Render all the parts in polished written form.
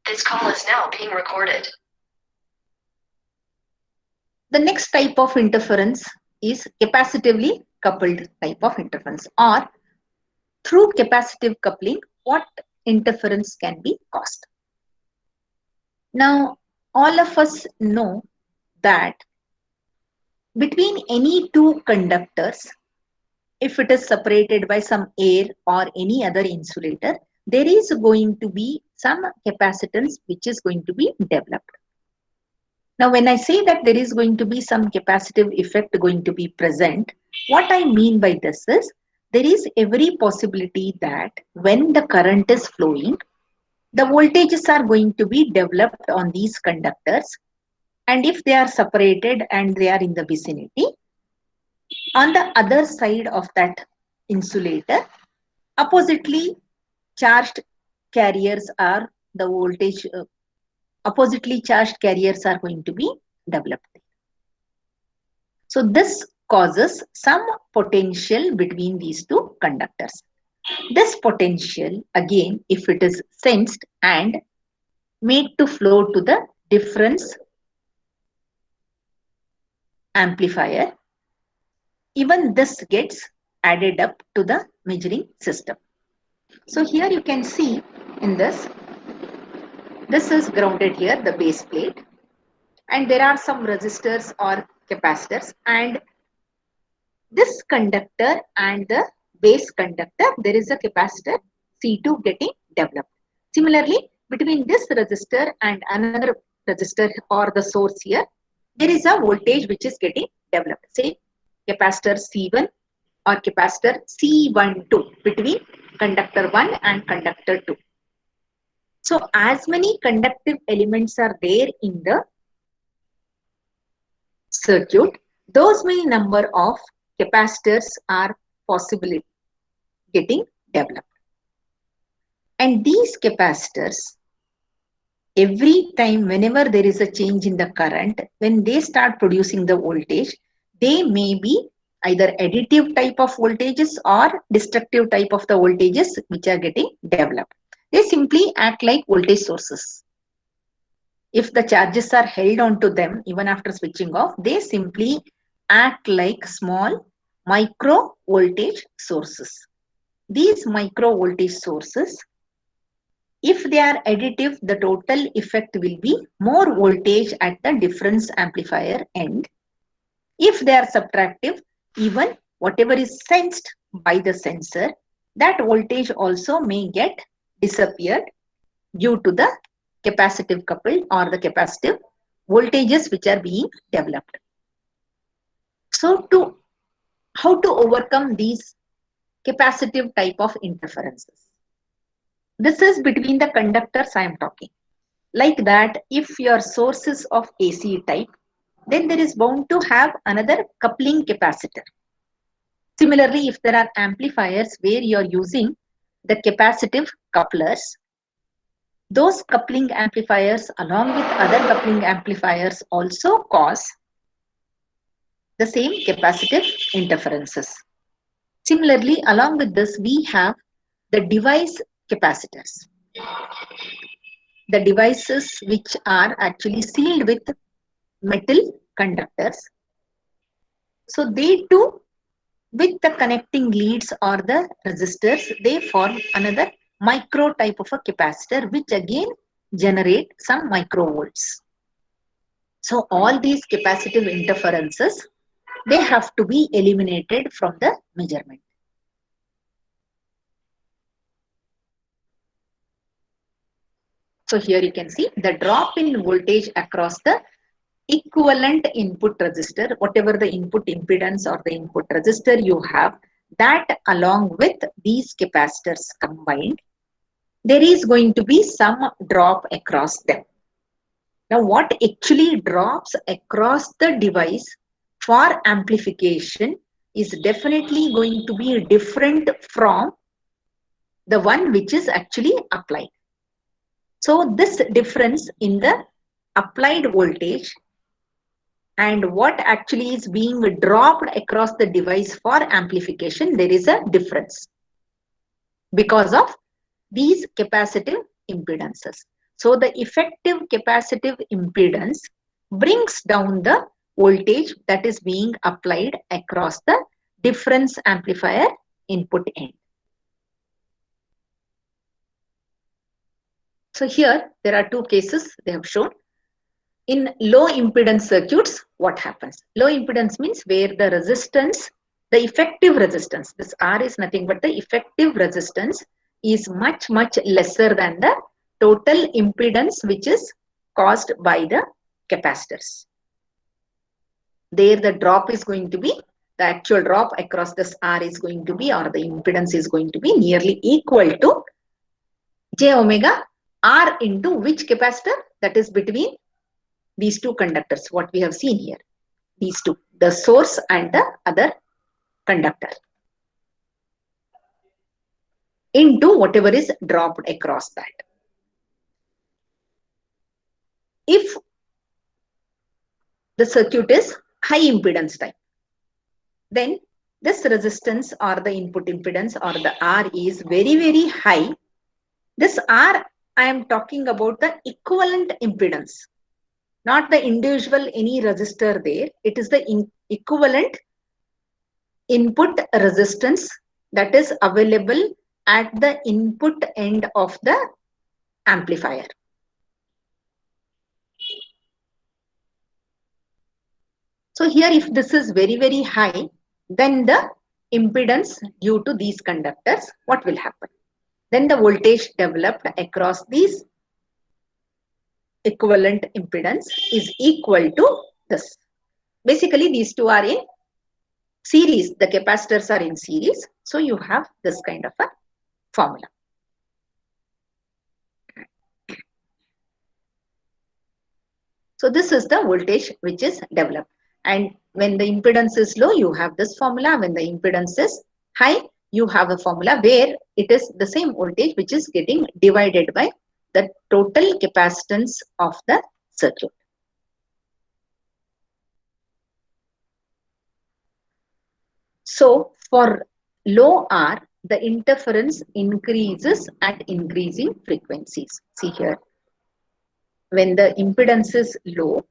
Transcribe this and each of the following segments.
This call is now being recorded. The next type of interference is capacitively coupled type of interference, or through capacitive coupling, what interference can be caused. Now, all of us know that between any two conductors, if it is separated by some air or any other insulator, there is going to be some capacitance which is going to be developed. Now, when I say that there is going to be some capacitive effect going to be present, what I mean by this is there is every possibility that when the current is flowing, the voltages are going to be developed on these conductors. And if they are separated and they are in the vicinity, on the other side of that insulator, oppositely charged carriers are the voltage, oppositely charged carriers are going to be developed. So this causes some potential between these two conductors. This potential, again, if it is sensed and made to flow to the difference amplifier, even this gets added up to the measuring system. So here you can see in this is grounded here, the base plate, and there are some resistors or capacitors, and this conductor and the base conductor, there is a capacitor C2 getting developed. Similarly, between this resistor and another resistor or the source here, there is a voltage which is getting developed. Say capacitor C1 or capacitor C12 between conductor 1 and conductor 2. So as many conductive elements are there in the circuit, those many number of capacitors are possibly getting developed. And these capacitors, every time whenever there is a change in the current, when they start producing the voltage, they may be either additive type of voltages or destructive type of the voltages which are getting developed. They simply act like voltage sources. If the charges are held onto them even after switching off, they simply act like small micro voltage sources. These micro voltage sources, if they are additive, the total effect will be more voltage at the difference amplifier end. If they are subtractive, even whatever is sensed by the sensor, that voltage also may get disappeared due to the capacitive coupled or the capacitive voltages which are being developed. So how to overcome these capacitive type of interferences? This is between the conductors I am talking. Like that, if your source is of AC type, then there is bound to have another coupling capacitor. Similarly, if there are amplifiers where you are using the capacitive couplers, those coupling amplifiers along with other coupling amplifiers also cause the same capacitive interferences. Similarly, along with this, we have the device capacitors. The devices which are actually sealed with metal conductors. So they too, with the connecting leads or the resistors, they form another micro type of a capacitor which again generate some microvolts. So all these capacitive interferences, they have to be eliminated from the measurement. So here you can see the drop in voltage across the equivalent input resistor, whatever the input impedance or the input resistor you have, that along with these capacitors combined, there is going to be some drop across them. Now what actually drops across the device for amplification is definitely going to be different from the one which is actually applied. So this difference in the applied voltage and what actually is being dropped across the device for amplification, there is a difference because of these capacitive impedances. So the effective capacitive impedance brings down the voltage that is being applied across the difference amplifier input end. So here there are two cases they have shown. In low impedance circuits, what happens? Low impedance means where the resistance, the effective resistance, this R is nothing but the effective resistance is much lesser than the total impedance which is caused by the capacitors. There the drop is going to be, the actual drop across this R is going to be, or the impedance is going to be nearly equal to j omega R into which capacitor? That is between these two conductors, what we have seen here, these two, the source and the other conductor, into whatever is dropped across that. If the circuit is high impedance type, then this resistance or the input impedance or the R is very high. This R, I am talking about the equivalent impedance, not the individual any resistor there. It is the equivalent input resistance that is available at the input end of the amplifier. So here if this is very high, then the impedance due to these conductors, what will happen? Then the voltage developed across these equivalent impedance is equal to this. Basically these two are in series, the capacitors are in series. So you have this kind of a formula. So this is the voltage which is developed. And when the impedance is low, you have this formula. When the impedance is high, you have a formula where it is the same voltage which is getting divided by the total capacitance of the circuit. So for low R, the interference increases at increasing frequencies. See here, when the impedance is low,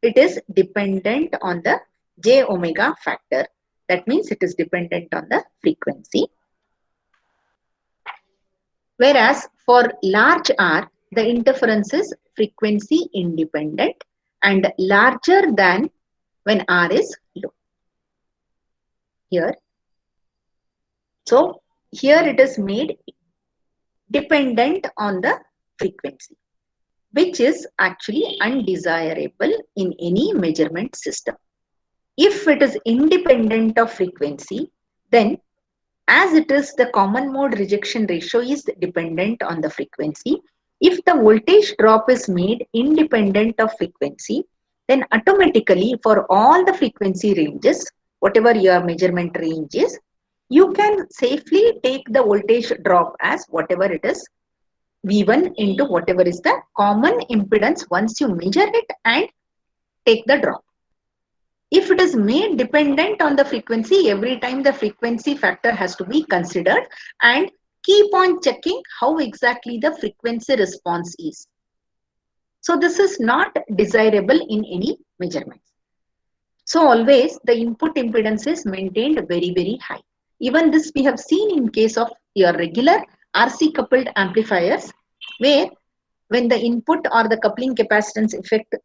it is dependent on the j omega factor. That means it is dependent on the frequency. Whereas for large R, the interference is frequency independent and larger than when R is low. Here. So here it is made dependent on the frequency, which is actually undesirable in any measurement system. If it is independent of frequency, then as it is the common mode rejection ratio is dependent on the frequency. If the voltage drop is made independent of frequency, then automatically for all the frequency ranges, whatever your measurement range is, you can safely take the voltage drop as whatever it is, V1 into whatever is the common impedance once you measure it and take the drop. If it is made dependent on the frequency, every time the frequency factor has to be considered and keep on checking how exactly the frequency response is. So this is not desirable in any measurements. So always the input impedance is maintained very high. Even this we have seen in case of your regular RC coupled amplifiers, where when the input or the coupling capacitance effect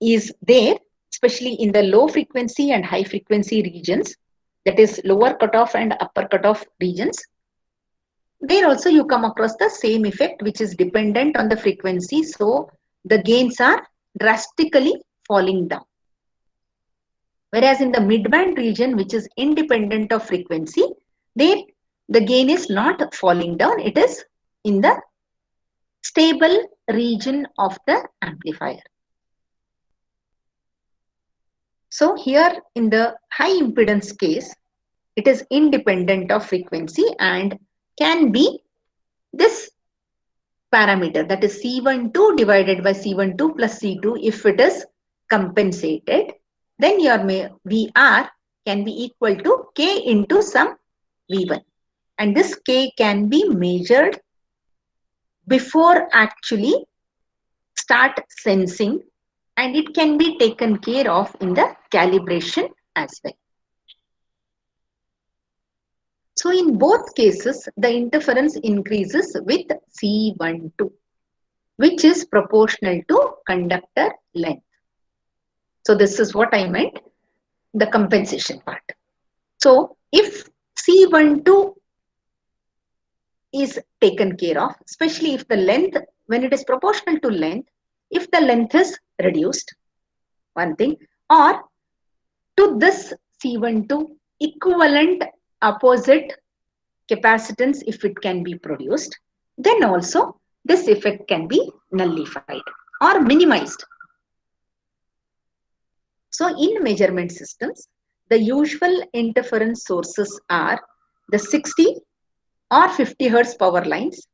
is there, especially in the low frequency and high frequency regions, that is lower cutoff and upper cutoff regions, there also you come across the same effect which is dependent on the frequency. So the gains are drastically falling down. Whereas in the midband region, which is independent of frequency, there the gain is not falling down. It is in the stable region of the amplifier. So here in the high impedance case, it is independent of frequency and can be this parameter, that is C12 divided by C12 plus C2. If it is compensated, then your VR can be equal to K into some V1. And this K can be measured before actually start sensing, and it can be taken care of in the calibration as well. So in both cases, the interference increases with C12, which is proportional to conductor length. So this is what I meant, the compensation part. So if C12 is taken care of, especially if the length, when it is proportional to length, if the length is reduced, one thing, or to this C12 equivalent opposite capacitance if it can be produced, then also this effect can be nullified or minimized. So in measurement systems, the usual interference sources are the 60 or 50 Hertz power lines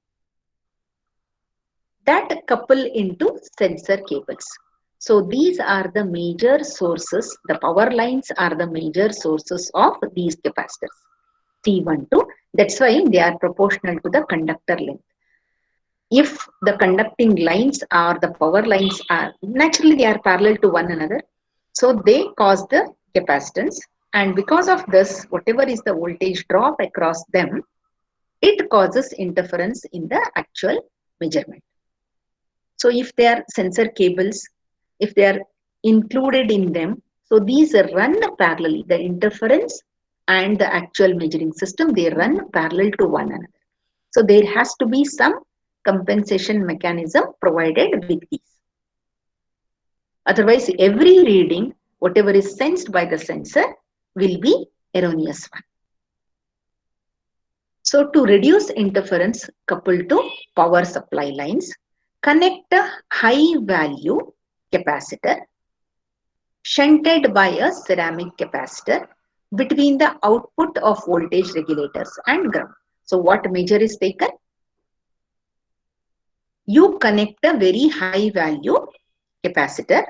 that couple into sensor cables. So these are the major sources, the power lines are the major sources of these capacitors. C12, that's why they are proportional to the conductor length. If the conducting lines or the power lines are, naturally they are parallel to one another, so they cause the capacitance, and because of this, whatever is the voltage drop across them, it causes interference in the actual measurement. So if they are sensor cables, if they are included in them, so these run parallelly, the interference and the actual measuring system, they run parallel to one another. So there has to be some compensation mechanism provided with these. Otherwise, every reading, whatever is sensed by the sensor, will be erroneous one. So to reduce interference coupled to power supply lines, connect a high value capacitor shunted by a ceramic capacitor between the output of voltage regulators and ground. So what measure is taken? You connect a very high value capacitor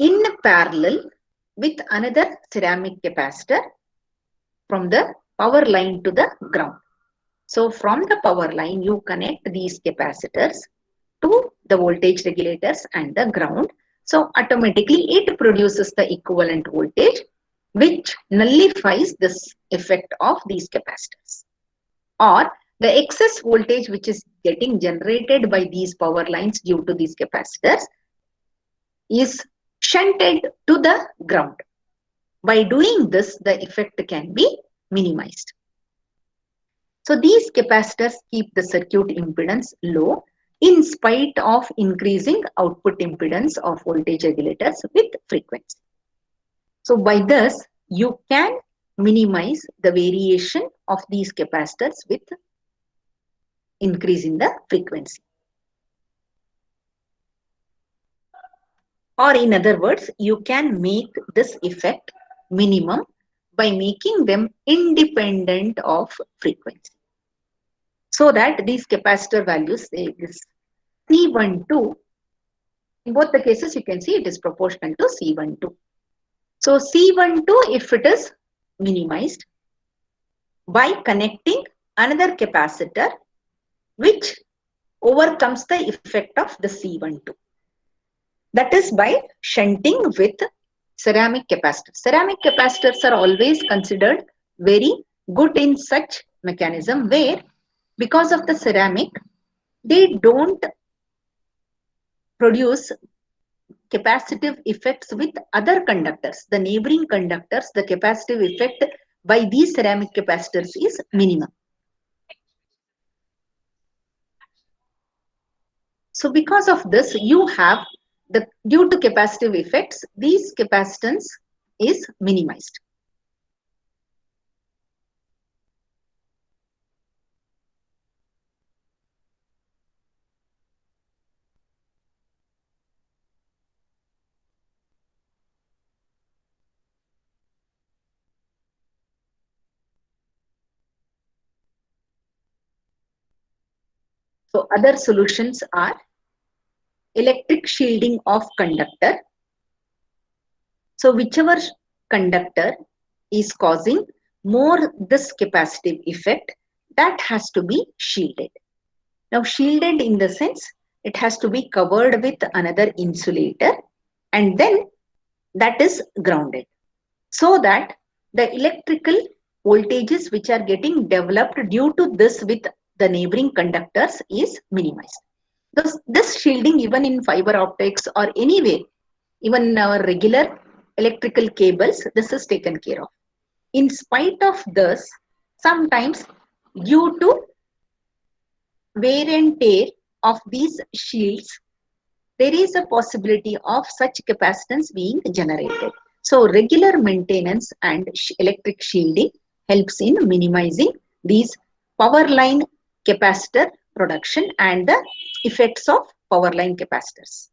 in parallel with another ceramic capacitor from the power line to the ground. So from the power line, you connect these capacitors to the voltage regulators and the ground. So automatically it produces the equivalent voltage, which nullifies this effect of these capacitors. Or the excess voltage which is getting generated by these power lines due to these capacitors is shunted to the ground. By doing this, the effect can be minimized. So these capacitors keep the circuit impedance low in spite of increasing output impedance of voltage regulators with frequency. So by this, you can minimize the variation of these capacitors with increase in the frequency. Or in other words, you can make this effect minimum by making them independent of frequency. So that these capacitor values, say this C12, in both the cases you can see it is proportional to C12. So C12, if it is minimized by connecting another capacitor which overcomes the effect of the C12. That is by shunting with ceramic capacitors. Ceramic capacitors are always considered very good in such mechanism where, because of the ceramic, they don't produce capacitive effects with other conductors. The neighboring conductors, the capacitive effect by these ceramic capacitors is minimum. So because of this, you have the, due to capacitive effects, these capacitance is minimized. So other solutions are electric shielding of conductor. So whichever conductor is causing more this capacitive effect, that has to be shielded. Now shielded in the sense it has to be covered with another insulator and then that is grounded so that the electrical voltages which are getting developed due to this with the neighboring conductors is minimized. This shielding even in fiber optics or anyway, even in our regular electrical cables, this is taken care of. In spite of this, sometimes due to wear and tear of these shields, there is a possibility of such capacitance being generated. So regular maintenance and electric shielding helps in minimizing these power line capacitor production and the effects of power line capacitors.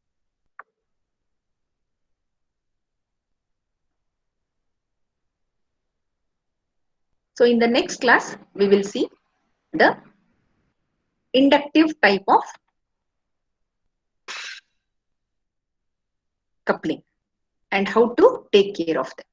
So in the next class, we will see the inductive type of coupling and how to take care of them.